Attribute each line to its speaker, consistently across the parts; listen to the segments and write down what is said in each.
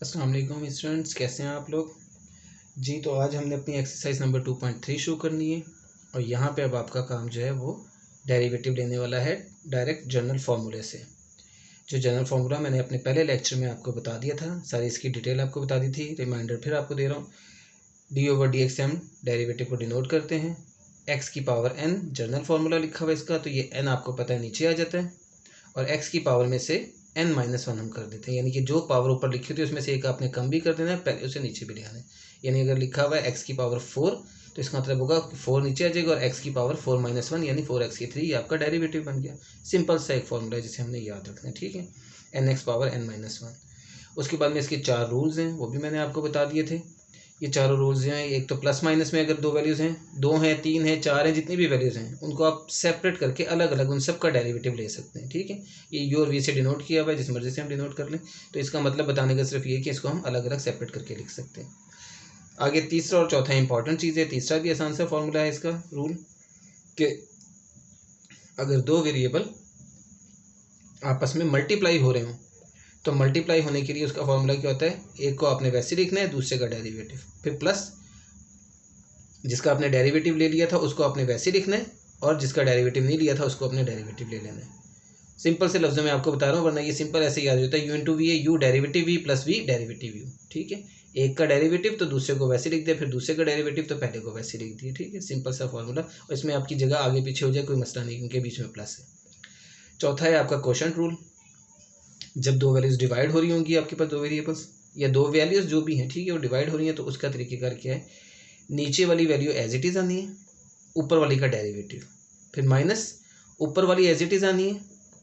Speaker 1: अस्सलाम वालेकुम स्टूडेंट्स, कैसे हैं आप लोग जी। तो आज हमने अपनी एक्सरसाइज नंबर 2.3 शुरू करनी है और यहाँ पे अब आपका काम जो है वो डेरिवेटिव लेने वाला है डायरेक्ट जनरल फार्मूले से। जो जनरल फार्मूला मैंने अपने पहले लेक्चर में आपको बता दिया था, सारी इसकी डिटेल आपको बता दी थी। रिमाइंडर फिर आपको दे रहा हूँ। d/dx से हम डेरिवेटिव को डिनोट करते हैं। x की पावर n जनरल फार्मूला लिखा हुआ है इसका, तो ये n आपको पता है नीचे आ जाता है और x की पावर में से n-1 हम कर देते हैं, यानी कि जो पावर ऊपर लिखी होती है उसमें से एक आपने कम भी कर देना है, पहले उसे नीचे भी ले आना है। यानी अगर लिखा हुआ है x की पावर 4 तो इसका मतलब होगा 4 नीचे आ जाएगा और x की पावर 4-1 यानी 4x3 ये आपका डेरिवेटिव बन गया। सिंपल सा एक फॉर्मूला है जिसे हमने याद रखना है, ठीक है। nx power n-1। उसके बाद में इसके 4 रूल्स हैं, वो भी मैंने आपको बता दिए थे। ये चारों रूल्स हैं, एक तो प्लस माइनस में अगर दो वैल्यूज़ हैं, 2 हैं, 3 हैं, 4 हैं, जितनी भी वैल्यूज़ हैं उनको आप सेपरेट करके अलग अलग उन सब का डेरिवेटिव ले सकते हैं, ठीक है। ये यू और वी से डिनोट किया हुआ है, जिस मर्जी से हम डिनोट कर लें। तो इसका मतलब बताने का सिर्फ ये कि इसको हम अलग अलग सेपरेट करके लिख सकते हैं। आगे तीसरा और चौथा इंपॉर्टेंट चीज़ है। तीसरा भी आसान सा फॉर्मूला है इसका रूल कि अगर दो वेरिएबल आपस में मल्टीप्लाई हो रहे हों तो मल्टीप्लाई होने के लिए उसका फॉर्मूला क्या होता है, एक को आपने वैसे लिखना है, दूसरे का डेरिवेटिव, फिर प्लस जिसका आपने डेरिवेटिव ले लिया था उसको आपने वैसे लिखना है और जिसका डेरिवेटिव नहीं लिया था उसको अपने डेरिवेटिव ले लेना है। सिंपल से लफ्ज़ों में आपको बता रहा हूँ, वरना ये सिंपल ऐसे याद होता है, यू इंटू वी है, u derivative v plus v derivative u, ठीक है। एक का डेरिवेटिव तो दूसरे को वैसे लिख दिया, फिर दूसरे का डेरिवेटिव तो पहले को वैसे लिख दिया, ठीक है। सिंपल सा फॉर्मूला, और इसमें आपकी जगह आगे पीछे हो जाए कोई मसला नहीं, क्योंकि बीच में प्लस है। चौथा है आपका क्वोशंट रूल। जब दो वैल्यूज़ डिवाइड हो रही होंगी, आपके पास दो वेरिएबल्स या दो वैल्यूज़ जो भी हैं, ठीक है, वो डिवाइड हो रही हैं, तो उसका तरीक़ेकार क्या है, नीचे वाली वैल्यू एज इट इज़ आनी है, ऊपर वाली का डेरिवेटिव, फिर माइनस ऊपर वाली एज इट इज़ आनी है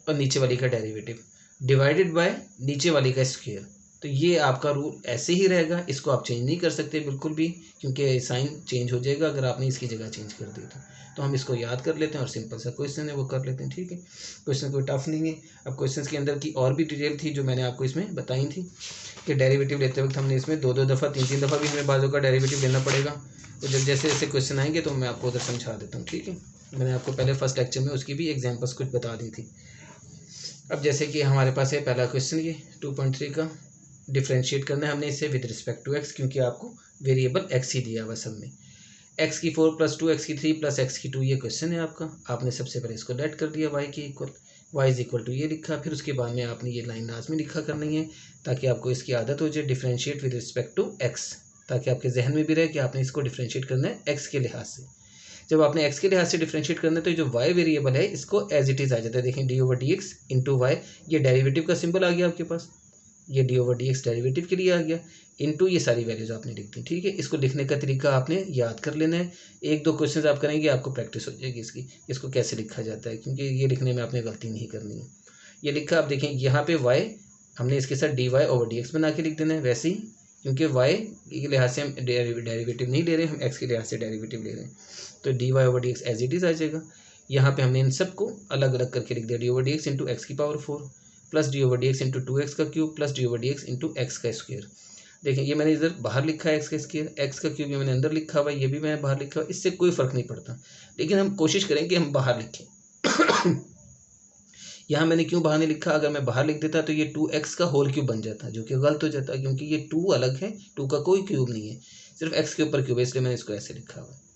Speaker 1: और नीचे वाली का डेरिवेटिव डिवाइडेड बाय नीचे वाली का स्क्वायर। तो ये आपका रूल ऐसे ही रहेगा, इसको आप चेंज नहीं कर सकते बिल्कुल भी, क्योंकि साइन चेंज हो जाएगा अगर आपने इसकी जगह चेंज कर दी तो हम इसको याद कर लेते हैं और सिंपल सा क्वेश्चन है वो कर लेते हैं, ठीक है। क्वेश्चन कोई टफ नहीं है। अब क्वेश्चन के अंदर की और भी डिटेल थी जो मैंने आपको इसमें बताई थी कि डेरिवेटिव लेते वक्त हमने इसमें दो दफ़ा 3 दफ़ा भी हमें बाजू का डेरिवेटिव लेना पड़ेगा। तो जब जैसे जैसे क्वेश्चन आएंगे तो मैं आपको उधर समझा देता हूँ, ठीक है। मैंने आपको पहले फर्स्ट लेक्चर में उसकी भी एग्जांपल्स कुछ बता दी थी। अब जैसे कि हमारे पास है पहला क्वेश्चन, ये 2.3 का डिफ्रेंशिएट करना है हमने इसे विद रिस्पेक्ट टू एक्स, क्योंकि आपको वेरिएबल एक्स ही दिया हुआ सब में। एक्स की 4 + 2 एक्स की 3 + एक्स की 2 ये क्वेश्चन है आपका। आपने सबसे पहले इसको लेट कर दिया वाई के equal, y is equal to ये लिखा, फिर उसके बाद में आपने ये लाइन लाजमी लिखा करनी है ताकि आपको इसकी आदत हो जाए, differentiate with respect to x, ताकि आपके जहन में भी रहे कि आपने इसको डिफ्रेंशिएट करना है एक्स के लिहाज से। जब आपने एक्स के लिहाज से डिफ्रेंशिएट करना है तो जो वाई वेरिएबल है इसको एज इट इज़ आ जाता है। देखें d/dx इंटू वाई, ये डेरिवेटिव का सिंबल आ गया आपके पास, ये d/dx डेरिवेटिव के लिए आ गया, इनटू ये सारी वैल्यूज आपने लिख दी, ठीक है। इसको लिखने का तरीका आपने याद कर लेना है। एक दो क्वेश्चंस आप करेंगे आपको प्रैक्टिस हो जाएगी इसकी, इसको कैसे लिखा जाता है, क्योंकि ये लिखने में आपने गलती नहीं करनी है। ये लिखा, आप देखें यहाँ पे y हमने इसके साथ dy/dx बना के लिख देना है, वैसे ही क्योंकि y के लिहाज से हम डेरिवेटिव नहीं ले रहे, हम x के लिहाज से डेरिवेटिव ले रहे हैं, तो dy/dx एज इट इज़ आ जाएगा। यहाँ पे हमने इन सबको अलग अलग करके लिख दिया, d/dx इंटू एक्स की power 4 plus d/dx into 2x का cube plus d/dx into x का स्क्वायर। देखें ये मैंने इधर बाहर लिखा है एक्स का स्क्वायर, एक्स का क्यूब ये मैंने अंदर लिखा हुआ है, ये भी मैंने बाहर लिखा हुआ है, इससे कोई फ़र्क नहीं पड़ता, लेकिन हम कोशिश करें कि हम बाहर लिखें। यहाँ मैंने क्यों बाहर नहीं लिखा, अगर मैं बाहर लिख देता तो ये 2x का होल क्यूब बन जाता, जो कि गलत हो जाता, क्योंकि ये 2 अलग है, 2 का कोई क्यूब नहीं है, सिर्फ x के ऊपर क्यूब है, इसलिए मैंने इसको ऐसे लिखा हुआ है।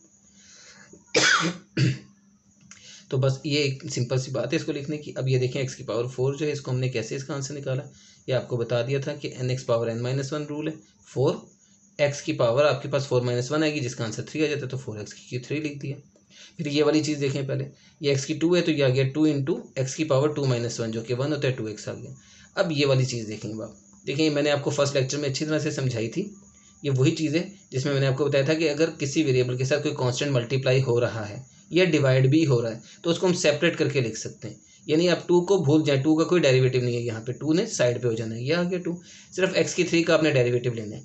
Speaker 1: तो बस ये एक सिंपल सी बात है इसको लिखने की। अब ये देखें x की पावर 4 जो है, इसको हमने कैसे इसका आंसर निकाला, ये आपको बता दिया था कि nx पावर n-1 रूल है। 4x की पावर आपके पास 4-1 आएगी, जिसका आंसर 3 आ जाता है, तो 4x की 3 लिख दिया। फिर ये वाली चीज़ देखें, पहले ये x की 2 है तो ये आ गया 2 इंटू एक्स की पावर 2-1 जो कि 1 होता है, 2x आ गया। अब ये वाली चीज़ देखेंगे आप, देखें मैंने आपको फर्स्ट लेक्चर में अच्छी तरह से समझाई थी, ये वही चीज़ है जिसमें मैंने आपको बताया था कि अगर किसी वेरिएबल के साथ कोई कांस्टेंट मल्टीप्लाई हो रहा है या डिवाइड भी हो रहा है तो उसको हम सेपरेट करके लिख सकते हैं। यानी आप 2 को भूल जाए, 2 का कोई डेरिवेटिव नहीं है, यहाँ पे 2 ने साइड पे हो जाना है, ये आ गया 2, सिर्फ x की 3 का आपने डेरिवेटिव लेना है।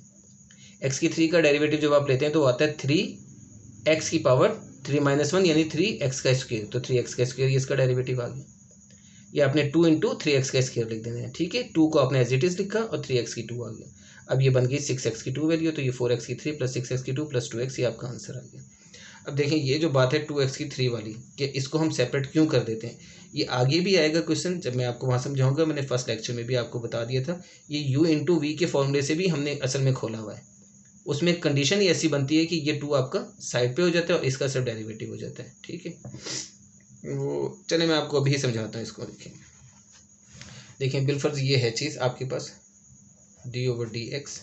Speaker 1: x की 3 का डेरिवेटिव जब आप लेते हैं तो आता है 3x की पावर 3-1 यानी 3x का स्क्वायर, तो 3x का स्क्वायर ये इसका डेरिवेटिव आ गया। ये आपने 2 इंटू 3x का स्क्वायर लिख देना है, ठीक है। 2 को आपने एज इट इज़ लिखा और 3x की 2 आ गया। अब ये बन गई 6x की 2 वैल्यू, तो ये 4x की 3 प्लस 6x की 2 प्लस 2x, ये आपका आंसर आ गया। अब देखिए ये जो बात है 2x की 3 वाली, कि इसको हम सेपरेट क्यों कर देते हैं, ये आगे भी आएगा क्वेश्चन, जब मैं आपको वहाँ समझाऊंगा। मैंने फर्स्ट लेक्चर में भी आपको बता दिया था, ये u इंटू वी के फॉर्मूले से भी हमने असल में खोला हुआ है। उसमें एक कंडीशन ही ऐसी बनती है कि ये 2 आपका साइड पे हो जाता है और इसका सिर्फ डेरिवेटिव हो जाता है। ठीक है, वो चले मैं आपको अभी समझाता हूँ इसको। देखिए बिलफर्ज ये है चीज़ आपके पास, d/dx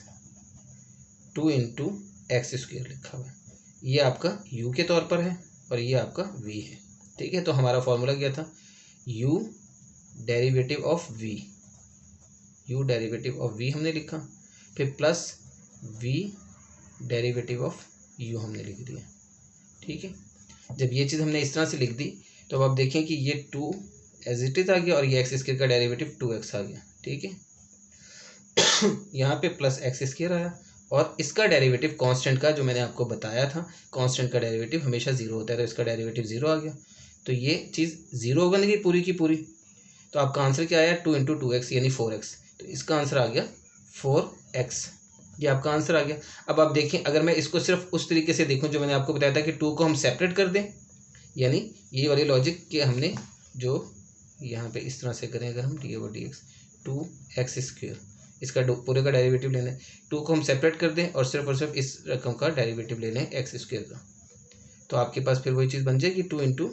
Speaker 1: 2 इंटू एक्स स्क्वेयर लिखा हुआ है, ये आपका u के तौर पर है और ये आपका v है। ठीक है, तो हमारा फॉर्मूला क्या था, u derivative of v, u derivative of v हमने लिखा, फिर plus v derivative of u हमने लिख दिया। ठीक है, जब ये चीज़ हमने इस तरह से लिख दी तो अब आप देखें कि ये 2 एज इट इज आ गया और ये एक्स स्क्वायर का डेरिवेटिव 2x आ गया। ठीक है, यहाँ पे प्लस एक्स स्क्वायर आया और इसका डेरिवेटिव कांस्टेंट का, जो मैंने आपको बताया था कांस्टेंट का डेरिवेटिव हमेशा जीरो होता है, तो इसका डेरिवेटिव जीरो आ गया, तो ये चीज़ जीरो बन गई पूरी की पूरी। तो आपका आंसर क्या आया, 2 इंटू 2x यानी 4x, तो इसका आंसर आ गया 4x, ये आपका आंसर आ गया। अब आप देखें, अगर मैं इसको सिर्फ उस तरीके से देखूं जो मैंने आपको बताया था कि 2 को हम सेपरेट कर दें, यानी ये वाली लॉजिक कि हमने जो यहाँ पे इस तरह से करें, अगर हम d/dx 2x स्क्वायर, इसका पूरे का डेरिवेटिव लेना है, 2 को हम सेपरेट कर दें और सिर्फ इस रकम का डेरिवेटिव ले लें एक्स स्क्वायर का, तो आपके पास फिर वही चीज़ बन जाएगी 2 इंटू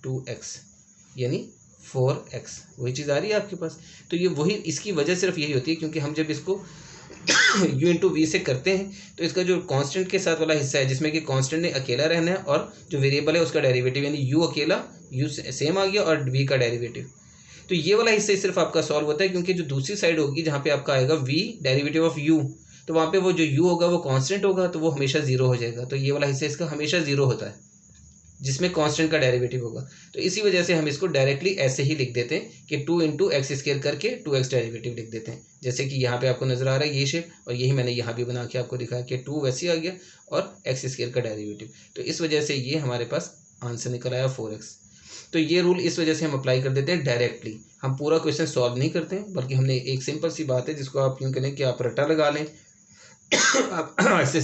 Speaker 1: 2x यानी 4x, वही चीज़ आ रही है आपके पास। तो ये वही, इसकी वजह सिर्फ यही होती है क्योंकि हम जब इसको u इंटू वी से करते हैं तो इसका जो कांस्टेंट के साथ वाला हिस्सा है, जिसमें कि कांस्टेंट ने अकेला रहना है और जो वेरिएबल है उसका डेरिवेटिव, यानी u अकेला, u सेम आ गया और v का डेरिवेटिव, तो ये वाला हिस्सा सिर्फ आपका सॉल्व होता है। क्योंकि जो दूसरी साइड होगी जहाँ पे आपका आएगा v डेरिवेटिव ऑफ u, तो वहाँ पे वो जो u होगा वो कांस्टेंट होगा, तो वो हमेशा जीरो हो जाएगा। तो ये वाला हिस्सा इसका हमेशा जीरो होता है जिसमें कांस्टेंट का डेरिवेटिव होगा। तो इसी वजह से हम इसको डायरेक्टली ऐसे ही लिख देते हैं कि 2 इंटू एक्स स्क्वायर करके 2x डेरिवेटिव लिख देते हैं, जैसे कि यहाँ पे आपको नजर आ रहा है ये शेप, और यही मैंने यहाँ भी बना के आपको दिखाया कि 2 वैसे आ गया और एक्स स्क्वायर का डेरिवेटिव, तो इस वजह से ये हमारे पास आंसर निकल आया 4x। तो ये रूल इस वजह से हम अप्लाई कर देते हैं डायरेक्टली, हम पूरा क्वेश्चन सॉल्व नहीं करते हैं, बल्कि हमने एक सिंपल सी बात है जिसको आप यूँ करें कि आप रट्टा लगा लें आप ऐसे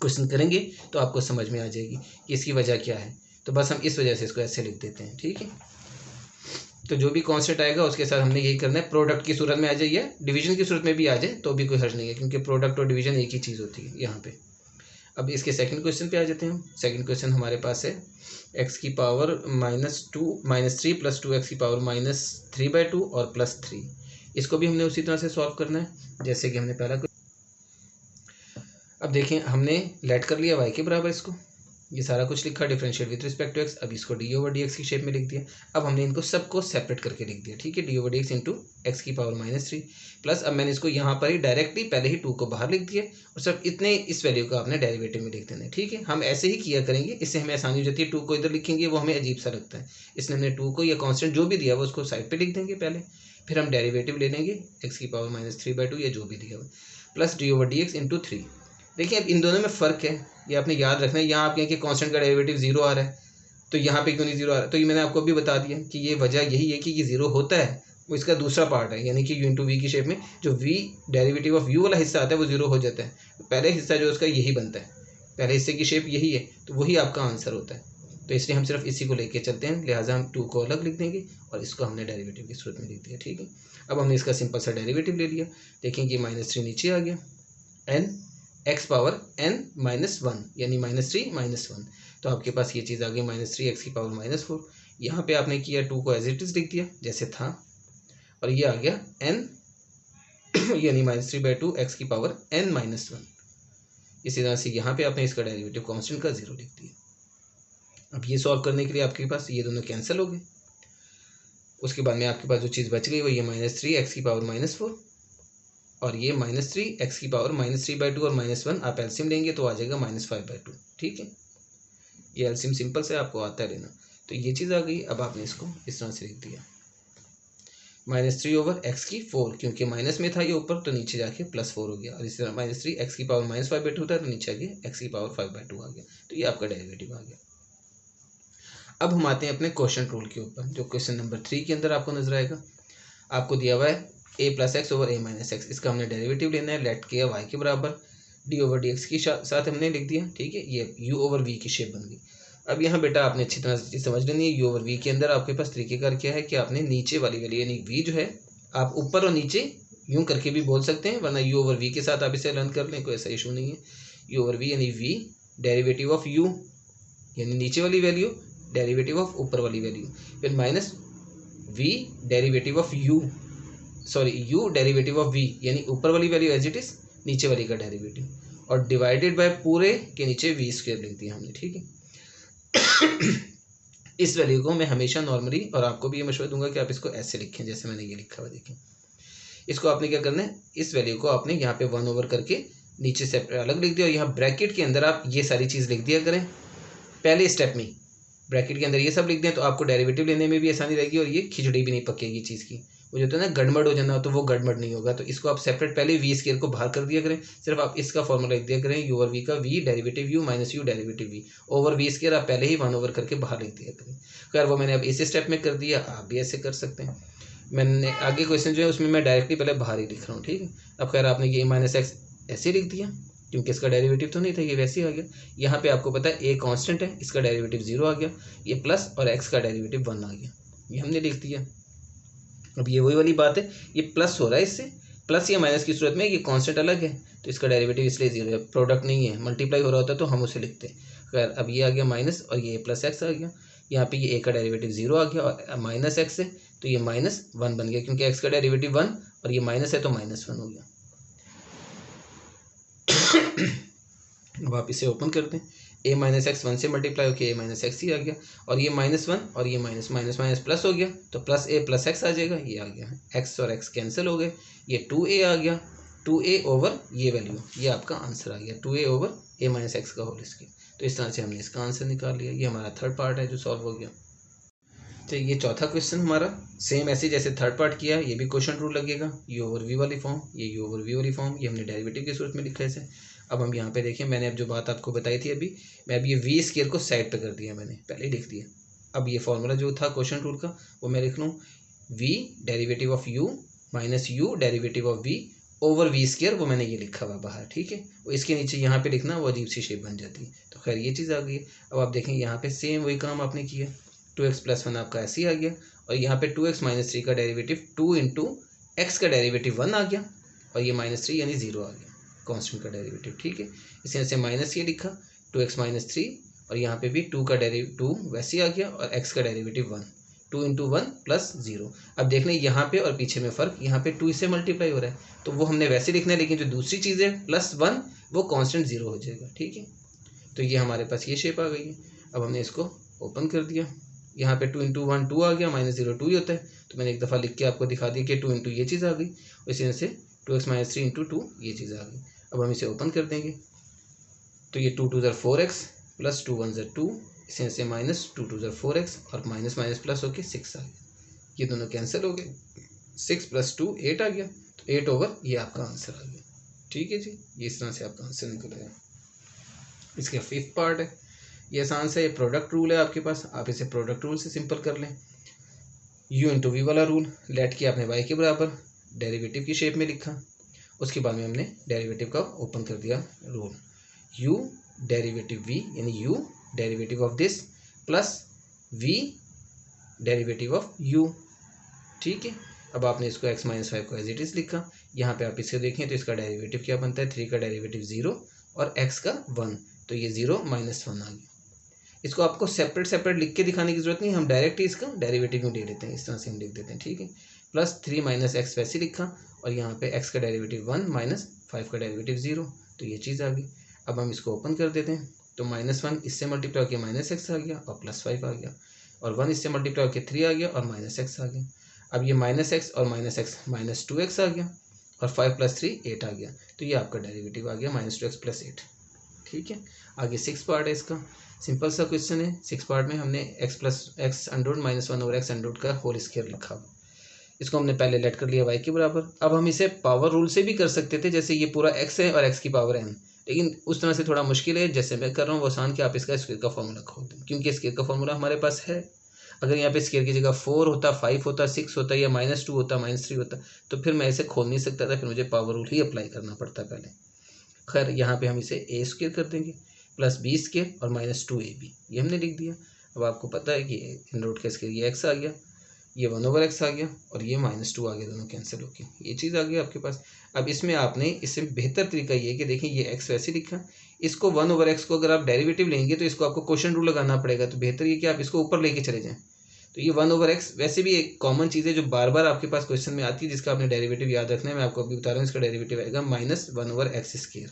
Speaker 1: क्वेश्चन करेंगे तो आपको समझ में आ जाएगी कि इसकी वजह क्या है। तो बस हम इस वजह से इसको ऐसे लिख देते हैं। ठीक है, तो जो भी कॉन्सेप्ट आएगा उसके साथ हमने यही करना है, प्रोडक्ट की सूरत में आ जाए या डिवीजन की सूरत में भी आ जाए तो भी कोई हर्ज नहीं है, क्योंकि प्रोडक्ट और डिवीजन एक ही चीज़ होती है यहाँ पे। अब इसके सेकंड क्वेश्चन पे आ जाते हैं हम। सेकंड क्वेश्चन हमारे पास है x की पावर -3 प्लस 2x की पावर -3/2 और +3। इसको भी हमने उसी तरह से सॉल्व करना है जैसे कि हमने पहला। अब देखें, हमने लेट कर लिया y के बराबर इसको, ये सारा कुछ लिखा differentiate with respect to x। अब इसको d/dx की शेप में लिख दिया। अब हमने इनको सबको सेपरेट करके लिख दिया। ठीक है, d/dx इंटू एक्स की पावर -3 प्लस, अब मैंने इसको यहाँ पर ही डायरेक्टली पहले ही 2 को बाहर लिख दिया और सब इतने इस वैल्यू को आपने डेरिवेटिव में लिख देना है। ठीक है, हम ऐसे ही किया करेंगे, इससे हमें आसानी हो जाती है। 2 को इधर लिखेंगे वो हमें अजीब सा लगता है, इसलिए हमने 2 को या कॉन्स्टेंट जो भी दिया वो उसको साइड पर लिख देंगे पहले, फिर हम डेरिवेटिव ले लेंगे एक्स की पावर -3/2 या जो भी दिया हुआ, प्लस d/dx इंटू 3। देखिए अब इन दोनों में फ़र्क है, ये आपने याद रखना है। यहाँ आप कहें कि कांस्टेंट का डेरिवेटिव जीरो आ रहा है, तो यहाँ पे क्यों नहीं जीरो आ रहा है, तो ये मैंने आपको अभी बता दिया कि ये वजह यही है कि ये जीरो होता है, वो इसका दूसरा पार्ट है, यानी कि u इंटू वी की शेप में जो v डेरिवेटिव ऑफ u वाला हिस्सा आता है वो जीरो हो जाता है। तो पहले हिस्सा जो उसका यही बनता है, पहले हिस्से की शेप यही है, तो वही आपका आंसर होता है। तो इसलिए हम सिर्फ इसी को लेके चलते हैं, लिहाजा हम 2 को अलग लिख देंगे और इसको हमने डेरिवेटिव की सूरत में लिख दिया। ठीक है, अब हमने इसका सिंपल सा डेरिवेटिव ले लिया। देखेंगे -3 नीचे आ गया, n x पावर n -1 यानी -3 -1, तो आपके पास ये चीज़ आ गई -3 x की पावर -4। यहाँ पे आपने किया 2 को एज इट इज़ लिख दिया जैसे था, और ये आ गया n यानी -3/2 x की पावर n -1। इसी तरह से यहाँ पे आपने इसका डेरिवेटिव कांस्टेंट का 0 लिख दिया। अब ये सॉल्व करने के लिए आपके पास ये दोनों कैंसिल हो गए। उसके बाद में आपके पास जो चीज़ बच गई वो ये -3 x की पावर -4 और ये -3 x की पावर -3/2 और -1 आप एलसीएम लेंगे तो आ जाएगा -5/2। ठीक है, ये एलसीएम सिंपल से आपको आता है लेना, तो ये चीज़ आ गई। अब आपने इसको इस तरह से लिख दिया -3/x की 4, क्योंकि माइनस में था ये ऊपर तो नीचे जाके +4 हो गया, और इसी तरह -3 x की पावर -5/2 था तो नीचे आके x की पावर 5/2 आ गया, तो ये आपका डेरिवेटिव आ गया। अब हम आते हैं अपने क्वेश्चन रूल के ऊपर, जो क्वेश्चन नंबर 3 के अंदर आपको नजर आएगा। आपको दिया हुआ है a + x/a - x, इसका हमने डेरिवेटिव लेना है। लेट किया y के बराबर डी ओवर डी एक्स के साथ हमने लिख दिया, ठीक है। ये यू ओवर वी की शेप बन गई। अब यहाँ बेटा आपने अच्छी तरह से समझ लेनी है, यू ओवर वी के अंदर आपके पास तरीकेकार क्या है कि आपने नीचे वाली वैल्यू यानी वी जो है, आप ऊपर और नीचे यूं करके भी बोल सकते हैं, वरना यू ओवर वी के साथ आप इसे लर्न कर लें, कोई ऐसा इशू नहीं है। यू ओवर वी यानी वी डेरिवेटिव ऑफ यू यानी नीचे वाली वैल्यू, डेरिवेटिव ऑफ ऊपर वाली वैल्यू, फिर minus v derivative of u, sorry u derivative of v यानी ऊपर वाली वैल्यू एज इट इज नीचे वाली का डेरिवेटिव, और डिवाइडेड बाय पूरे के नीचे वी स्क्वायर लिख दिया हमने, ठीक है। इस वैल्यू को मैं हमेशा नॉर्मली, और आपको भी ये मशवरा दूंगा कि आप इसको ऐसे लिखें जैसे मैंने ये लिखा हुआ, देखें। इसको आपने क्या करना है, इस वैल्यू को आपने यहाँ पे 1 ओवर करके नीचे से अलग लिख दिया, और यहाँ ब्रैकेट के अंदर आप ये सारी चीज़ लिख दिया करें पहले स्टेप में। ब्रैकेट के अंदर ये सब लिख दें तो आपको डेरिवेटिव लेने में भी आसानी रहेगी, और ये खिचड़ी भी नहीं पकेगी चीज़ की। वो जो होता है ना गड़बड़ हो जाना, तो वो गड़बड़ नहीं होगा। तो इसको आप सेपरेट पहले वी स्क्वायर को बाहर कर दिया करें, सिर्फ आप इसका फॉर्मूला लिख दिया करें, यू ओवर वी का v derivative u minus u derivative v over v square आप पहले ही 1 ओवर करके बाहर लिख दिया करें। खैर वो मैंने अब इस स्टेप में कर दिया, आप भी ऐसे कर सकते हैं। मैंने आगे क्वेश्चन जो है उसमें मैं डायरेक्टली पहले बाहर ही लिख रहा हूँ, ठीक है। अब खैर आपने ये माइनस एक्स ऐसे लिख दिया क्योंकि इसका डेरिवेटिव तो नहीं था, ये वैसे ही आ गया। यहाँ पे आपको पता है ए कांस्टेंट है, इसका डेरिवेटिव 0 आ गया, ये प्लस और एक्स का डेरिवेटिव 1 आ गया, ये हमने लिख दिया। अब ये वही वाली बात है, ये प्लस हो रहा है, इससे प्लस या माइनस की सूरत में ये कांस्टेंट अलग है तो इसका डेरिवेटिव इसलिए 0 है, प्रोडक्ट नहीं है। मल्टीप्लाई हो रहा होता तो हम उसे लिखते। खैर अब ये आ गया माइनस और ये प्लस एक्स आ गया, यहाँ पे ये ए का डेरिवेटिव 0 आ गया और माइनस एक्स है तो ये -1 बन गया, क्योंकि एक्स का डेरिवेटिव 1 और ये माइनस है तो -1 हो गया। अब आप इसे ओपन कर दें, a माइनस एक्स 1 से मल्टीप्लाई होकर a माइनस एक्स ही आ गया, और ये -1 और ये माइनस माइनस माइनस प्लस हो गया तो प्लस a प्लस एक्स आ जाएगा, ये आ गया। x और x कैंसिल हो गए, ये 2a आ गया, 2a ओवर ये वैल्यू, ये आपका आंसर आ गया 2a over a minus x का होल स्क्वायर। तो इस तरह से हमने इसका आंसर निकाल लिया। ये हमारा थर्ड पार्ट है जो सॉल्व हो गया। तो ये चौथा क्वेश्चन हमारा सेम ऐसे जैसे थर्ड पार्ट किया, ये भी क्वेश्चन रूल लगेगा, यू ओवर वी वाली फॉर्म, ये यू ओवर वी वाली फॉर्म, ये हमने डेरिवेटिव की सूरत में लिखा है इसे। अब हम यहाँ पे देखें, मैंने अब जो बात आपको बताई थी अभी, मैं अब ये वी स्क्वायर को साइड पे कर दिया, मैंने पहले ही लिख दिया। अब ये फॉर्मूला जो था क्वेश्चन रूल का वो मैं लिख लूँ, v derivative of u minus u derivative of v over v square, वो मैंने ये लिखा हुआ बाहर, ठीक है। वो इसके नीचे यहाँ पे लिखना, वो अजीब सी शेप बन जाती है। तो खैर ये चीज़ आ गई। अब आप देखें यहाँ पे सेम वही काम आपने किया, 2x + 1 आपका ऐसे ही आ गया, और यहाँ पे 2x - 3 का डेरिवेटिव 2 इंटू एक्स का डेरिवेटिव 1 आ गया, और ये -3 यानी 0 आ गया कांस्टेंट का डेरिवेटिव, ठीक है। इसी वजह से माइनस ये लिखा 2x - 3, और यहाँ पे भी 2 का डेरिवेटिव 2 वैसे आ गया, और x का डेरिवेटिव 1, 2 इंटू 1 प्लस 0। अब देख लें यहाँ पे और पीछे में फ़र्क, यहाँ पे 2 इससे मल्टीप्लाई हो रहा है तो वो हमने वैसे लिखना है, लेकिन जो दूसरी चीज़ है +1 वो कांस्टेंट 0 हो जाएगा, ठीक है। तो ये हमारे पास ये शेप आ गई है। अब हमने इसको ओपन कर दिया, यहाँ पे 2 इंटू 1 2 आ गया, -0 2 ही होता है, तो मैंने एक दफ़ा लिख के आपको दिखा दिया कि 2 इंटू ये चीज़ आ गई, इसी वजह से 2x - 3 इंटू 2 ये चीज़ आ गई। अब हम इसे ओपन कर देंगे तो ये 2 × 2 = 4x प्लस 2 × 1 = 2, इसी वजह से -2 × 2 = 4x और माइनस माइनस प्लस होके 6 आ गया, ये दोनों कैंसिल हो गए, 6 + 2 8 आ गया, तो 8 ओवर ये आपका आंसर आ गया, ठीक है जी। ये इस तरह से आपका आंसर निकल गया। इसका 5th पार्ट है, ये आसान सा, ये प्रोडक्ट रूल है आपके पास, आप इसे प्रोडक्ट रूल से सिंपल कर लें। u इंटू वी वाला रूल, लेट किया आपने y के बराबर, डेरिवेटिव की शेप में लिखा, उसके बाद में हमने डेरिवेटिव का ओपन कर दिया रूल, u डेरिवेटिव v यानी u derivative of this plus v derivative of u, ठीक है। अब आपने इसको x - 5 को एज इट इज़ लिखा, यहाँ पे आप इसे देखें तो इसका डेरिवेटिव क्या बनता है, 3 का डेरिवेटिव 0 और x का 1, तो ये 0 - 1 आ गया। इसको आपको सेपरेट लिख के दिखाने की जरूरत नहीं, हम डायरेक्ट ही इसका डेरिवेटिव ले लेते हैं, इस तरह से हम लिख देते हैं, ठीक है। +3 - x वैसे लिखा, और यहाँ पे x का डेरिवेटिव 1 -5 का डेरिवेटिव 0, तो ये चीज़ आ गई। अब हम इसको ओपन कर देते हैं तो -1 इससे मल्टीप्लाई होकर -x आ गया और +5 आ गया, और 1 इससे मल्टीप्लाई होकर 3 आ गया और -x आ गया। अब ये -x और -x -2x आ गया, और 5 + 3 8 आ गया, तो ये आपका डेरिवेटिव आ गया -2x + 8, ठीक है। आगे 6 पार्ट है इसका, सिंपल सा क्वेश्चन है। 6 पार्ट में हमने x + x under root -1 over x under root का होल स्क्वायर लिखा, इसको हमने पहले लेट कर लिया y के बराबर। अब हम इसे पावर रूल से भी कर सकते थे, जैसे ये पूरा x है और x की पावर n, लेकिन उस तरह से थोड़ा मुश्किल है, जैसे मैं कर रहा हूँ वो आसान, कि आप इसका स्क्वायर का फॉर्मूला खोल दें, क्योंकि स्क्वायर का फॉर्मूला हमारे पास है। अगर यहाँ पे स्क्वायर की जगह 4 होता, 5 होता, 6 होता, या -2 होता, -3 होता, तो फिर मैं इसे खोल नहीं सकता था, फिर मुझे पावर रूल ही अप्लाई करना पड़ता पहले। खैर यहाँ पे हम इसे ए स्क्वायर कर देंगे प्लस बी स्क्वायर और माइनस 2ab, ये हमने लिख दिया। अब आपको पता है कि इन रूट का स्क्वायर ये एक्स आ गया, ये 1/x आ गया और ये -2 आ गया, दोनों कैंसिल होके ये चीज़ आ गई आपके पास। अब इसमें आपने इससे बेहतर तरीका ये है कि देखिए ये x वैसे लिखा, इसको 1/x को अगर आप डेरिवेटिव लेंगे तो इसको आपको क्वोशिएंट रूल लगाना पड़ेगा, तो बेहतर ये कि आप इसको ऊपर लेके चले जाएं। तो ये 1/x वैसे भी एक कॉमन चीज़ है जो बार बार आपके पास क्वेश्चन में आती है, जिसका आपने डेरिवेटिव याद रखना है। मैं आपको अभी बता रहा हूँ, इसका डेरिवेटिव आएगा -1/x²।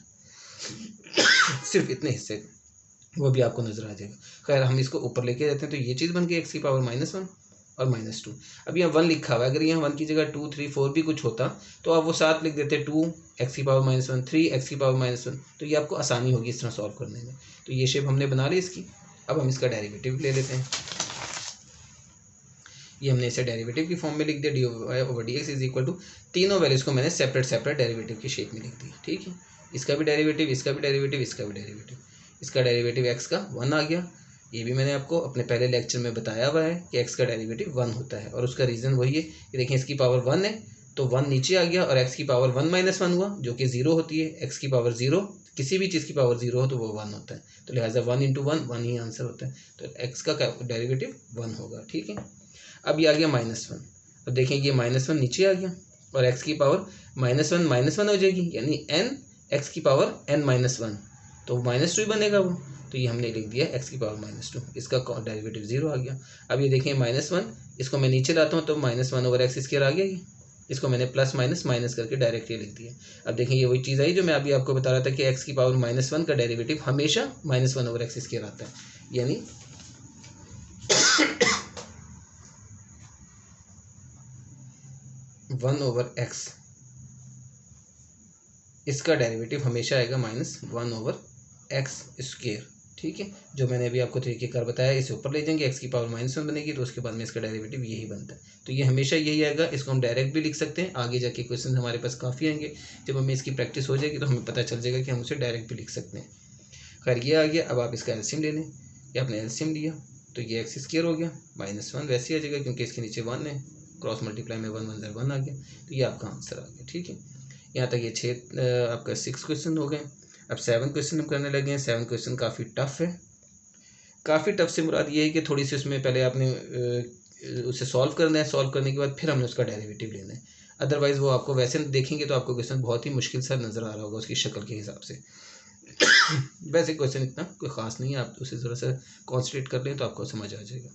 Speaker 1: सिर्फ इतने हिस्से वो भी आपको नजर आ जाएगा। खैर हम इसको ऊपर लेके जाते हैं, तो ये चीज़ बन गई x की पावर -1 और -2। अब यहाँ 1 लिखा हुआ है, अगर यहाँ 1 की जगह 2, 3, 4 भी कुछ होता तो आप वो साथ लिख देते, 2x की पावर -1, 3x की पावर -1, तो ये आपको आसानी होगी इस तरह सॉल्व करने में। तो ये शेप हमने बना ली इसकी। अब हम इसका डेरिवेटिव ले लेते हैं। ये हमने इसे डेरिवेटिव की फॉर्म में लिख दिया, dy/dx इज इक्वल टू, तीनों वैल्यूज़ को मैंने सेपरेट डेरिवेटिव की शेप में लिख दी। ठीक है, इसका भी डेरिवेटिव, इसका भी डेरिवेटिव, इसका भी डेरिवेटिव। इसका डेरिवेटिव x का 1 आ गया, ये भी मैंने आपको अपने पहले लेक्चर में बताया हुआ है कि x का डेरिवेटिव 1 होता है, और उसका रीज़न वही है कि देखें इसकी पावर 1 है तो 1 नीचे आ गया, और x की पावर 1 - 1 हुआ जो कि 0 होती है। x की पावर 0, किसी भी चीज़ की पावर 0 हो तो वो 1 होता है, तो लिहाजा 1 × 1 1 ही आंसर होता है, तो x का डेरिवेटिव 1 होगा। ठीक है, अब ये आ गया -1, अब देखें ये -1 नीचे आ गया और x की पावर -1 हो जाएगी, यानी n x की पावर n-1, तो -2 ही बनेगा वो, तो ये हमने लिख दिया x की पावर -2, इसका डेरिवेटिव 0 आ गया। अब ये देखें -1, इसको मैं नीचे लाता हूँ तो -1/x² आ गया, ये इसको मैंने प्लस माइनस माइनस करके डायरेक्ट ये लिख दिया। अब देखें ये वही चीज़ आई जो मैं अभी आपको बता रहा था कि x की पावर -1 का डेरिवेटिव हमेशा -1/x² आता है, यानी (1/x) इसका डेरिवेटिव हमेशा आएगा -1/x²। ठीक है, जो मैंने अभी आपको तरीकेकार बताया, इसे ऊपर ले जाएंगे, x की पावर -1 बनेगी तो उसके बाद में इसका डेरिवेटिव यही बनता है, तो ये हमेशा यही आएगा। इसको हम डायरेक्ट भी लिख सकते हैं, आगे जाके क्वेश्चन हमारे पास काफ़ी आएंगे, जब हमें इसकी प्रैक्टिस हो जाएगी तो हमें पता चल जाएगा कि हम उसे डायरेक्ट भी लिख सकते हैं। खैर ये आ गया, अब आप इसका एलसीएम ले लें, ये आपने एलसीएम लिया तो ये x² हो गया, -1 वैसे ही आ जाएगा क्योंकि इसके नीचे 1 है, क्रॉस मल्टीप्लाई में 1 1 1 आ गया, तो ये आपका आंसर आ गया। ठीक है, यहाँ तक ये 6 आपका 6 क्वेश्चन हो गए। अब 7 क्वेश्चन हम करने लगे हैं। 7 क्वेश्चन काफ़ी टफ है। काफ़ी टफ से मुराद ये है कि थोड़ी सी उसमें पहले आपने उसे सॉल्व करना है, सॉल्व करने के बाद फिर हमने उसका डेरिवेटिव लेना है, अदरवाइज़ वो आपको वैसे देखेंगे तो आपको क्वेश्चन बहुत ही मुश्किल सा नज़र आ रहा होगा उसकी शक्ल के हिसाब से। वैसे क्वेश्चन इतना कोई ख़ास नहीं है, आप उसे ज़रा सा कॉन्सन्ट्रेट कर लें तो आपको समझ आ जाएगा।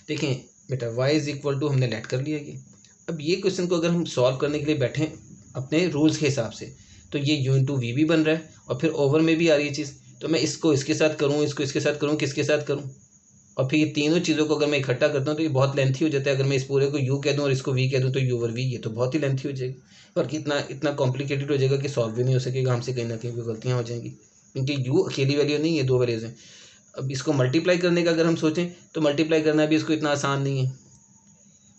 Speaker 1: देखें बेटा y हमने लेट कर लिया ये। अब ये क्वेश्चन को अगर हम सॉल्व करने के लिए बैठें अपने रूल्स के हिसाब से तो ये u/v भी बन रहा है और फिर ओवर में भी आ रही है चीज़, तो मैं इसको इसके साथ करूँ, इसको इसके साथ करूँ, किसके साथ करूँ, और फिर ये तीनों चीज़ों को अगर मैं इकट्ठा करता हूँ तो ये बहुत लेंथी हो जाता है। अगर मैं इस पूरे को u कह दूँ और इसको v कह दूँ तो u/v, ये तो बहुत ही लेंथी हो जाएगी और इतना कॉम्प्लिकेटेड हो जाएगा कि सॉल्व भी नहीं हो सकेगा हमसे, कहीं ना कहीं गलतियाँ हो जाएंगी, क्योंकि u अकेली वैल्यू नहीं है, 2 वैल्यूज़ हैं। अब इसको मल्टीप्लाई करने का अगर हम सोचें तो मल्टीप्लाई करना भी इसको इतना आसान नहीं है,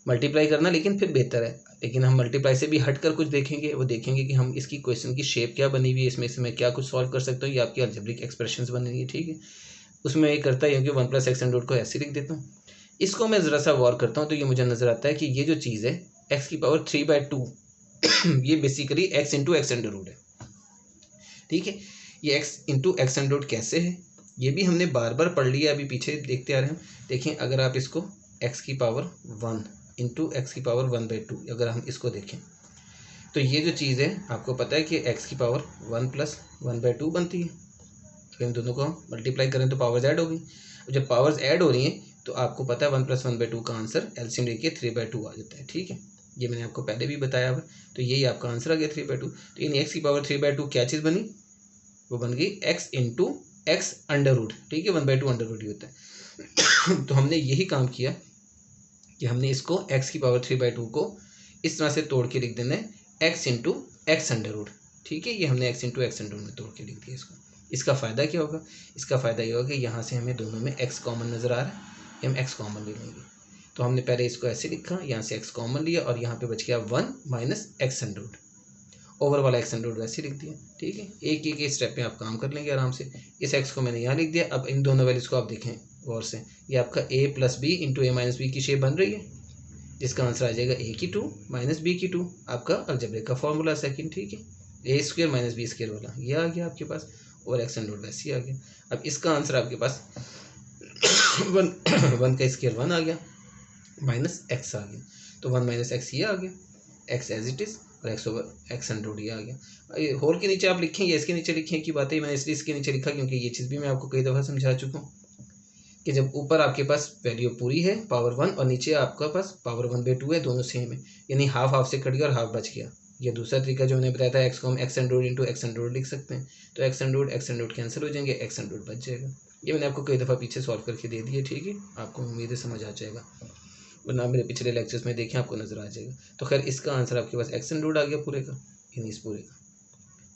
Speaker 1: मल्टीप्लाई करना लेकिन फिर बेहतर है, लेकिन हम मल्टीप्लाई से भी हट कर कुछ देखेंगे, वो देखेंगे कि हम इसकी क्वेश्चन की शेप क्या बनी हुई है, इसमें से मैं क्या कुछ सॉल्व कर सकता हूँ, ये आपकी अलजेब्रिक एक्सप्रेशंस बनेंगी। ठीक है, उसमें ये करता है कि 1 + x को ऐसे लिख देता हूँ। इसको मैं ज़रा सा वॉर करता हूँ तो ये मुझे नज़र आता है कि ये जो चीज़ है x की पावर 3/2 ये बेसिकली x × x⁻√ है। ठीक है, ये x × x⁻√ कैसे है ये भी हमने बार बार पढ़ लिया, अभी पीछे देखते आ रहे हैं। देखें अगर आप इसको x की पावर 1 × x की पावर 1/2 अगर हम इसको देखें तो ये जो चीज़ है आपको पता है कि x की पावर 1 + 1/2 बनती है, तो इन दोनों को हम मल्टीप्लाई करें तो पावर्स ऐड हो गई। जब पावर्स ऐड हो रही हैं तो आपको पता है 1 + 1/2 का आंसर एलसीएम लेके 3/2 आ जाता है। ठीक है, ये मैंने आपको पहले भी बताया हुआ, तो यही आपका आंसर आ गया 3/2। तो यानी x की पावर 3/2 क्या चीज़ बनी, वो बन गई x × x⁻√ ठीक है, 1/2 √ ही होता है। तो हमने यही काम किया कि हमने इसको x की पावर 3/2 को इस तरह से तोड़ के लिख देना है x × x⁻√ ठीक है, ये हमने x × x⁻√ में तोड़ के लिख दिया इसको। इसका फ़ायदा क्या होगा, इसका फ़ायदा ये होगा कि यहाँ से हमें दोनों में x कॉमन नज़र आ रहा है, हम x कॉमन ले लेंगे। तो हमने पहले इसको ऐसे लिखा, यहाँ से x कॉमन लिया और यहाँ पे बच गया 1 - x⁻√ ओवर वाला x⁻√ वैसे लिख दिया। ठीक है, एक एक स्टेप में आप काम कर लेंगे आराम से। इस x को मैंने यहाँ लिख दिया। अब इन दोनों वैल्यूज़ को आप देखें गौर से, ये आपका a + b × a - b की शेप बन रही है, जिसका आंसर आ जाएगा a की 2 - b की 2, आपका अलजेब्रिक का फॉर्मूला सेकंड। ठीक है, ए स्क्वायर माइनस बी स्क्वायर वाला ये आ गया आपके पास, और एक्स एंड रूट वैसे ही आ गया। अब इसका आंसर आपके पास 1 का स्क्वायर 1 आ गया, माइनस एक्स आ गया, तो 1 माइनस एक्स ये आ गया, एक्स एज इट इज़, और x over x and root ये आ गया। होल के नीचे आप लिखेंगे, इसके नीचे लिखें की बात है, मैंने इसलिए इसके नीचे लिखा क्योंकि ये चीज़ भी मैं आपको कई दफ़ा समझा चुका हूँ कि जब ऊपर आपके पास वैल्यू पूरी है पावर 1 और नीचे आपका पास पावर 1/2 है, दोनों सेम है, यानी हाफ हाफ से कट गया और हाफ बच गया। ये दूसरा तरीका जो मैंने बताया था, एक्स को हम x and root into x and root लिख सकते हैं, तो एक्स एंड रूट कैंसिल हो जाएंगे, एक्स एंड रूट बच जाएगा। ये मैंने आपको कई दफ़ा पीछे सॉल्व करके दे दिया, ठीक है, आपको उम्मीद है समझ आ जाएगा, वरना मेरे पिछले लेक्चर्स में देखें आपको नज़र आ जाएगा। तो खैर इसका आंसर आपके पास एक्स एंड रूट आ गया पूरे का, यानी इस पूरे का,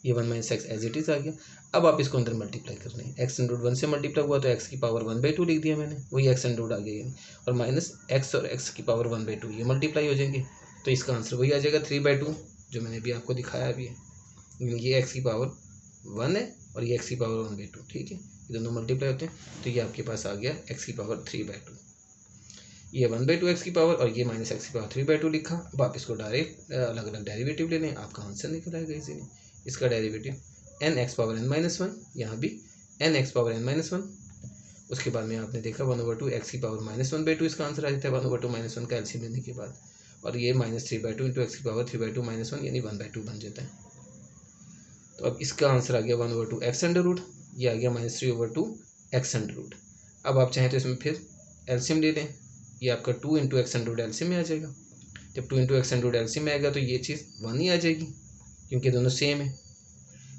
Speaker 1: ये 1 minus x as it is आ गया। अब आप इसको अंदर मल्टीप्लाई कर रहे हैं, एक्स एंड रूट 1 से मल्टीप्लाई हुआ तो एक्स की पावर 1/2 लिख दिया मैंने, वही एक्स एंड रूट आ गया, और माइनस एक्स और एक्स की पावर 1/2 ये मल्टीप्लाई हो जाएंगे, तो इसका आंसर वही आ जाएगा 3/2 जो मैंने अभी आपको दिखाया अभी है। ये एक्स की पावर 1 है और ये एक्स की पावर 1/2, ठीक है, ये दोनों मल्टीप्लाई होते हैं, तो ये आपके पास आ गया एक्स की पावर 3/2, ये 1/2 एक्स की पावर, और ये माइनस एक्स की पावर 3/2 लिखा। अब आप इसको डायरेक्ट अलग अलग डेरिवेटिव ले लें, आपका आंसर निकल आएगा इजीली। इसका derivative n x power n minus 1, यहाँ भी n x power n minus 1, उसके बाद में आपने देखा 1/2 एक्स की पावर -1/2 इसका आंसर आ जाता है 1/2 -1 का एलसीएम लेने के बाद, और ये -3/2 इंटू एक्स की पावर 3/2 -1 यानी 1/2 बन जाता है। तो अब इसका आंसर आ गया 1/2 एक्स अंडर रूट, ये आ गया -3/2 एक्स अंडर रूट। अब आप चाहें तो इसमें फिर एलसीएम ले लें, ये आपका 2 into x under root LCM में आ जाएगा। जब 2 into x under root LCM में आएगा तो ये चीज़ 1 ही आ जाएगी क्योंकि दोनों सेम है,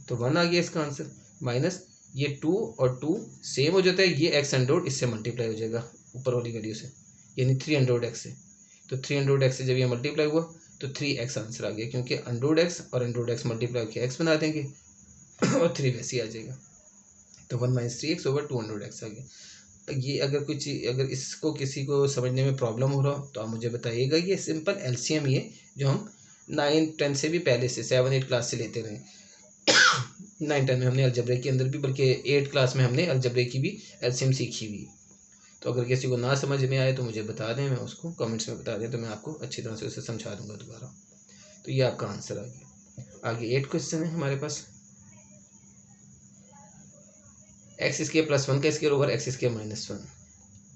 Speaker 1: तो 1 आ गया इसका आंसर, माइनस ये 2 और 2 सेम हो जाता है, ये एक्स अंडर रूट इससे मल्टीप्लाई हो जाएगा ऊपर वाली वैल्यू से, यानी 3 अंडर रूट एक्स से, तो 3 अंडर रूट एक्स से जब ये मल्टीप्लाई हुआ तो 3x आंसर आ गया, क्योंकि अंडर रूट एक्स और अंडर रूट एक्स मल्टीप्लाई होकर एक्स बना देंगे और 3 वैसे ही आ जाएगा, तो 1 minus 3x over 2 under root x आ गया। ये अगर कुछ चीज़, अगर इसको किसी को समझने में प्रॉब्लम हो रहा हो तो आप मुझे बताइएगा। ये सिंपल एलसीएम ये जो हम 9-10 से भी पहले से 7-8 क्लास से लेते रहे 9-10 में हमने अलजबरे के अंदर भी, बल्कि 8 क्लास में हमने अलजबरे की भी एलसीएम सीखी हुई। तो अगर किसी को ना समझ में आए तो मुझे बता दें, मैं उसको कमेंट्स में बता दें तो मैं आपको अच्छी तरह से उसे समझा दूंगा दोबारा। तो ये आपका आंसर आ गया। आगे 8 क्वेश्चन है हमारे पास, एक्स स्क्वायर प्लस 1 का square over x square minus 1।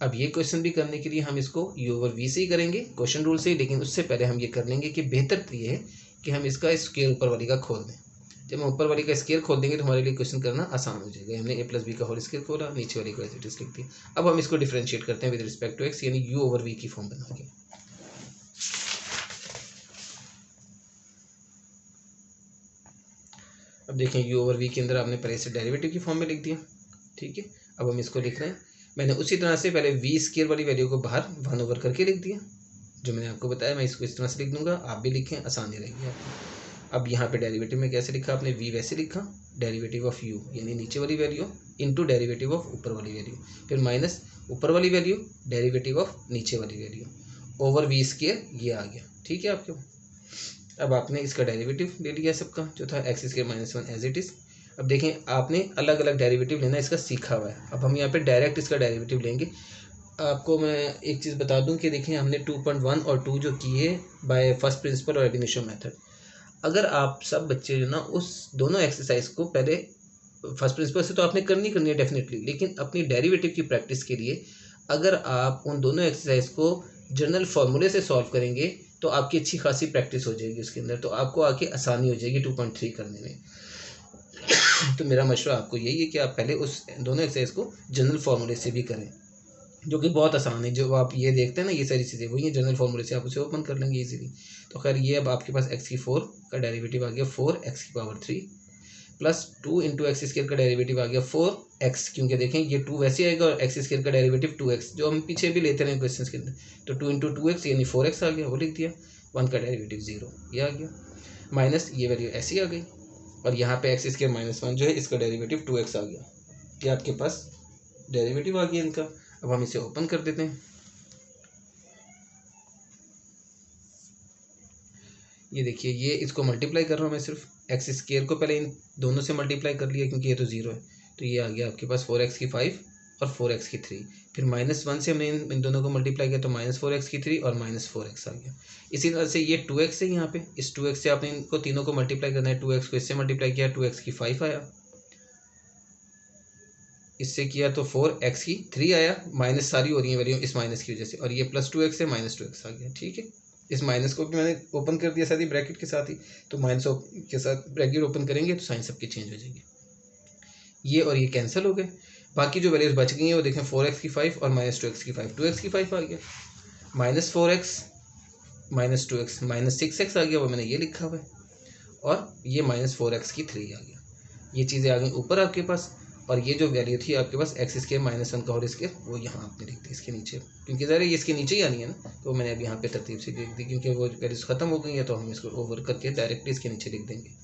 Speaker 1: अब ये क्वेश्चन भी करने के लिए हम इसको u ओवर v से ही करेंगे, क्वेश्चन रूल से ही, लेकिन उससे पहले हम ये कर लेंगे कि बेहतर तो ये है कि हम इसका स्क्वायर ऊपर वाली का खोल दें। जब हम ऊपर वाली का स्क्वायर खोल देंगे तो हमारे लिए क्वेश्चन करना आसान हो जाएगा। हमने a प्लस बी का होल स्क्वायर खोला, नीचे वाली को एज इट इज लिख दिया। अब हम इसको डिफ्रेंशिएट करते हैं विद रिस्पेक्ट टू एक्स, यानी u ओवर v की फॉर्म बना के। अब देखें u ओवर v के अंदर आपने पहले से डेरिवेटिव की फॉर्म में लिख दिया, ठीक है। अब हम इसको लिख रहे हैं, मैंने उसी तरह से पहले v स्क्वायर वाली वैल्यू को बाहर 1 ओवर करके लिख दिया, जो मैंने आपको बताया। मैं इसको इस तरह से लिख दूंगा, आप भी लिखें, आसानी रहेगी आपको। अब यहाँ पे डेरिवेटिव में कैसे लिखा आपने, v वैसे लिखा, डेरिवेटिव ऑफ u यानी नीचे वाली वैल्यू इनटू डेरिवेटिव ऑफ ऊपर वाली वैल्यू, फिर माइनस ऊपर वाली वैल्यू डेरिवेटिव ऑफ नीचे वाली वैल्यू ओवर v स्क्वायर, ये आ गया, ठीक है आपके। अब आपने इसका डेरिवेटिव ले लिया सबका, जो था x square minus 1 as it is. अब देखें आपने अलग अलग डेरिवेटिव लेना इसका सीखा हुआ है, अब हम यहाँ पे डायरेक्ट इसका डेरिवेटिव लेंगे। आपको मैं एक चीज़ बता दूं कि देखें हमने 2.1 और 2 जो किए बाय फर्स्ट प्रिंसिपल और एबिनिशो मेथड। अगर आप सब बच्चे जो ना उस दोनों एक्सरसाइज को पहले फर्स्ट प्रिंसिपल से तो आपने करनी है डेफिनेटली, लेकिन अपनी डेरिवेटिव की प्रैक्टिस के लिए अगर आप उन दोनों एक्सरसाइज को जनरल फार्मूले से सॉल्व करेंगे तो आपकी अच्छी खासी प्रैक्टिस हो जाएगी उसके अंदर, तो आपको आके आसानी हो जाएगी 2.3 करने में। तो मेरा मशवरा आपको यही है कि आप पहले उस दोनों एक्सरसाइज को जनरल फार्मूले से भी करें, जो कि बहुत आसान है। जो आप ये देखते हैं ना, ये सारी चीज़ें वही है, जनरल फार्मूले से आप उसे ओपन कर लेंगे इजीली। तो खैर ये अब आपके पास एक्स की 4 का डेरिवेटिव आ गया 4x की power 3 plus 2 into x square का डेरिवेटिव आ गया 4x, क्योंकि देखें ये 2 वैसे आएगा और एक्स स्क्वायर का डेरिवेटिव 2x, जो हम पीछे भी लेते रहे क्वेश्चन के अंदर। तो 2 इंटू 2x यानी 4x आ गया, वो लिख दिया। 1 का डेरिवेटिव 0 ये आ गया, माइनस ये वैल्यू ऐसी आ गई, और यहाँ पे एक्स स्क्वायर माइनस 1 जो है इसका डेरिवेटिव 2x आ गया। ये आपके पास डेरिवेटिव आ गया इनका। अब हम इसे ओपन कर देते हैं। ये देखिए, ये इसको मल्टीप्लाई कर रहा हूँ मैं, सिर्फ एक्स स्क्वायर को पहले इन दोनों से मल्टीप्लाई कर लिया क्योंकि ये तो 0 है, तो ये आ गया आपके पास 4x की 5 और 4x की 3, फिर -1 से हमने इन दोनों को मल्टीप्लाई किया तो -4x की 3 और -4x आ गया। इसी तरह से ये 2x है यहाँ पे, इस 2x से आपने इनको तीनों को मल्टीप्लाई करना है, 2x को इससे मल्टीप्लाई किया 2x की 5 आया, इससे किया तो 4x की 3 आया, माइनस सारी हो रही है वैल्यू इस माइनस की वजह से, और ये +2x से -2x आ गया। ठीक है, इस माइनस को भी मैंने ओपन कर दिया साथ ही ब्रैकेट के साथ ही, तो माइनस के साथ ब्रैकेट ओपन करेंगे तो साइन सबकी चेंज हो जाएगी, ये और ये कैंसिल हो गए। बाकी जो वैल्यूज बच गई हैं वो देखें 4x की 5 और -2x की 5, 2x की 5 आ गया, -4x -2x -6x आ गया, वो मैंने ये लिखा हुआ है, और ये -4x की 3 आ गया। ये चीज़ें आ गई ऊपर आपके पास, और ये जो वैल्यू थी आपके पास x² -1 का होल स्क्वायर वो यहाँ आपने लिख दी इसके नीचे, क्योंकि ज़रा ये इसके नीचे ही आनी है ना, तो मैंने अब यहाँ पे तरतीब से लिख दी, क्योंकि वो वैल्यूज ख़त्म हो गई है तो हम इसको ओवर करके डायरेक्टली इसके नीचे लिख देंगे।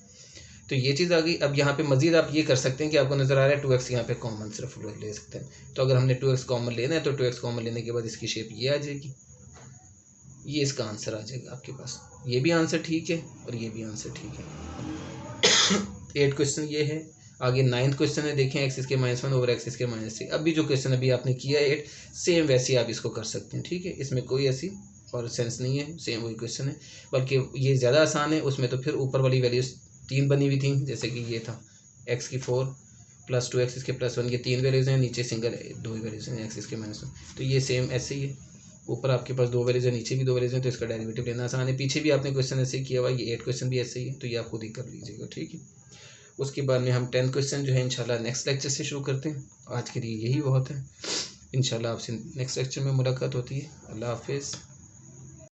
Speaker 1: तो ये चीज़ आ गई। अब यहाँ पे मज़ीद आप ये कर सकते हैं कि आपको नज़र आ रहा है 2x यहाँ पे कॉमन सिर्फ ले सकते हैं, तो अगर हमने 2x कॉमन लेना है तो 2x कॉमन लेने के बाद इसकी शेप ये आ जाएगी, ये इसका आंसर आ जाएगा आपके पास। ये भी आंसर ठीक है और ये भी आंसर ठीक है। 8 क्वेश्चन ये है। आगे 9th क्वेश्चन है, देखें x² -1 ओवर x² -3। अब भी जो क्वेश्चन अभी आपने किया है 8, सेम वैसे ही आप इसको कर सकते हैं। ठीक है, इसमें कोई ऐसी और सेंस नहीं है, सेम वही क्वेश्चन है, बल्कि ये ज़्यादा आसान है। उसमें तो फिर ऊपर वाली वैल्यूज 3 बनी हुई थी, जैसे कि ये था x की 4 + 2x इसके +1, ये 3 वैल्यूज़ हैं, नीचे सिंगल 2 ही वैल्यूज़ हैं x² -1। तो ये सेम ऐसे ही है, ऊपर आपके पास 2 वैल्यूज़ है, नीचे भी 2 वैल्यूज़ हैं, तो इसका डेरिवेटिव लेना आसान है। पीछे भी आपने क्वेश्चन ऐसे ही किया हुआ, ये 8 क्वेश्चन भी ऐसे ही है, तो ये आप खुद ही कर लीजिएगा। ठीक है, उसके बाद में हम 10 क्वेश्चन जो है इंशाल्लाह नेक्स्ट लेक्चर से शुरू करते हैं। आज के लिए यही बहुत है, इंशाल्लाह आपसे नेक्स्ट लेक्चर में मुलाकात होती है। अल्लाह हाफिज़।